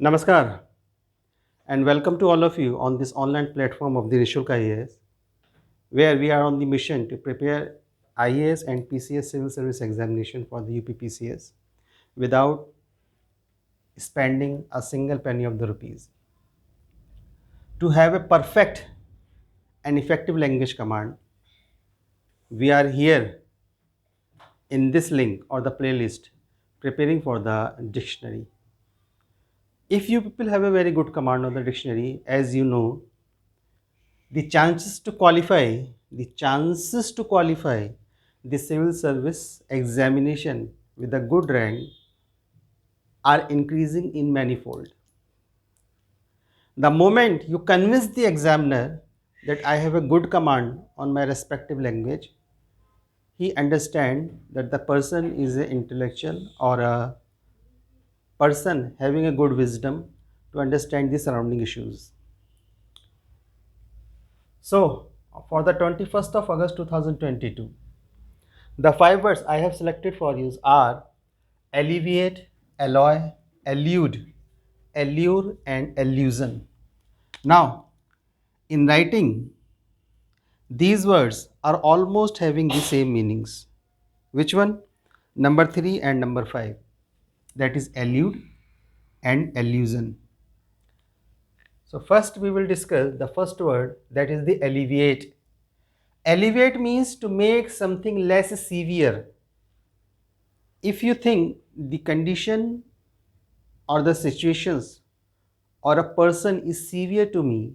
Namaskar and welcome to all of you on this online platform of the Nishulk IAS, where we are on the mission to prepare IAS and PCS civil service examination for the UPPCS without spending a single penny of the rupees. To have a perfect and effective language command, we are here in this link or the playlist preparing for the dictionary. If you people have a very good command on the dictionary, as you know, the chances to qualify the civil service examination with a good rank are increasing in manifold. The moment you convince the examiner that I have a good command on my respective language, he understands that the person is an intellectual or a person having a good wisdom to understand the surrounding issues. So, for the 21st of August 2022, the five words I have selected for you are alleviate, alloy, allude, allure, and illusion. Now, in writing, these words are almost having the same meanings. Which one? Number 3 and number 5. That is allude and illusion. So, first we will discuss the first word, that is the alleviate. Alleviate means to make something less severe. If you think the condition or the situations or a person is severe to me,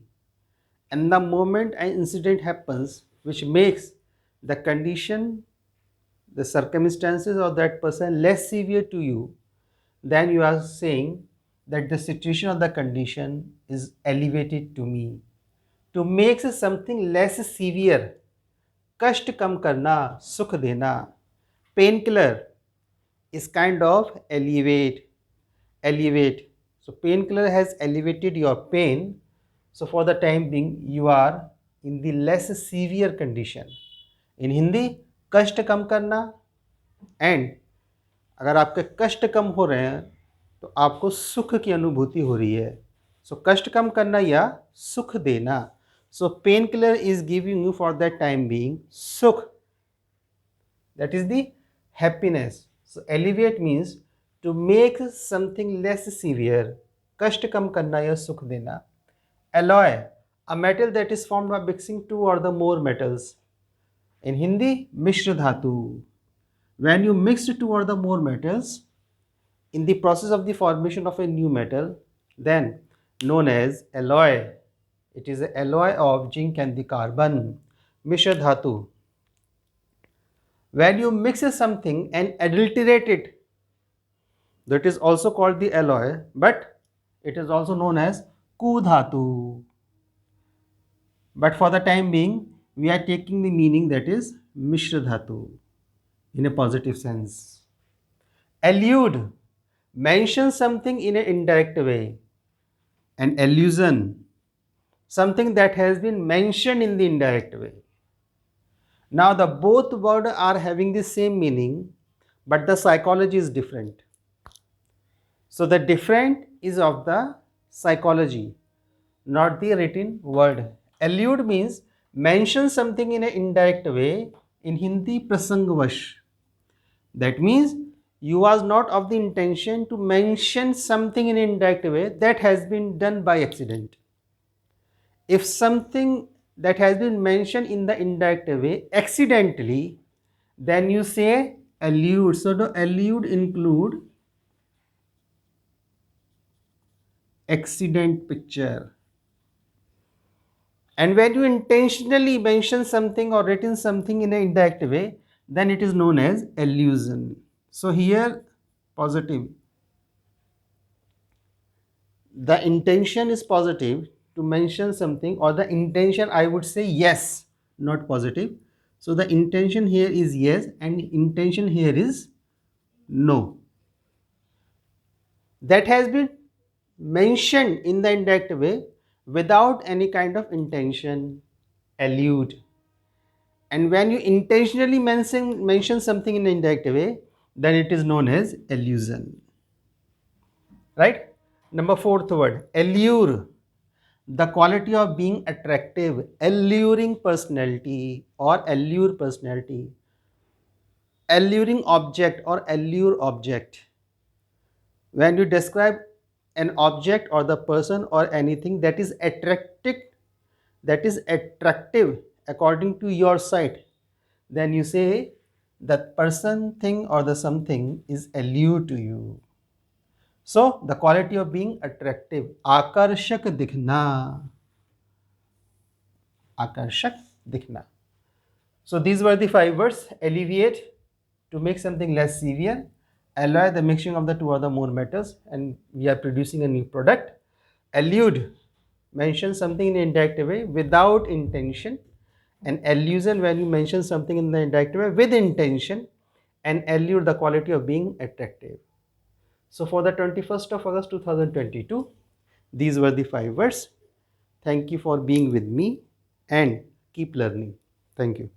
and the moment an incident happens which makes the condition, the circumstances of that person less severe to you, then you are saying that the situation or the condition is elevated to me. To make something less severe, कष्ट कम करना, सुख देना, painkiller is kind of elevate. So painkiller has elevated your pain. So for the time being, you are in the less severe condition. In Hindi, कष्ट कम करना, and अगर आपके कष्ट कम हो रहे हैं तो आपको सुख की अनुभूति हो रही है. So कष्ट कम करना या सुख देना. So painkiller is giving you for that time being sukh. That is the happiness. So alleviate means to make something less severe. कष्ट कम करना या सुख देना. Alloy, a metal that is formed by mixing two or the more metals. In Hindi, Mishra Dhatu. When you mix two or the more metals in the process of the formation of a new metal, then known as alloy. It is an alloy of zinc and the carbon. Mishra Dhatu. When you mix something and adulterate it, that is also called the alloy, but it is also known as Kudhatu. But for the time being, we are taking the meaning that is Mishra Dhatu in a positive sense. Allude, mention something in an indirect way. An allusion, something that has been mentioned in the indirect way. Now the both words are having the same meaning, but the psychology is different. So the different is of the psychology, not the written word. Allude means mention something in an indirect way. In Hindi, prasangvash. That means you was not of the intention to mention something in an indirect way, that has been done by accident. If something that has been mentioned in the indirect way accidentally, then you say allude. So the allude include accident picture. And when you intentionally mention something or written something in an indirect way, then it is known as allusion. So here, positive. The intention is positive to mention something, or the intention, I would say yes, not positive. So the intention here is yes and intention here is no. That has been mentioned in the indirect way without any kind of intention, allude. And when you intentionally mention something in an indirect way, then it is known as allusion. Right? Number fourth word, allure, the quality of being attractive, alluring personality or allure personality, alluring object or allure object. When you describe an object or the person or anything that is attractive according to your sight, then you say that person, thing or the something is allure to you. So the quality of being attractive, आकर्षक दिखना, आकर्षक दिखना. So these were the 5 words. Alleviate, to make something less severe. Alloy, the mixing of the two or the more metals, and we are producing a new product. Allude, mention something in an indirect way without intention. And allusion, when you mention something in the indirect way with intention. And allure, the quality of being attractive. So for the 21st of August 2022, these were the 5 words. Thank you for being with me and keep learning. Thank you.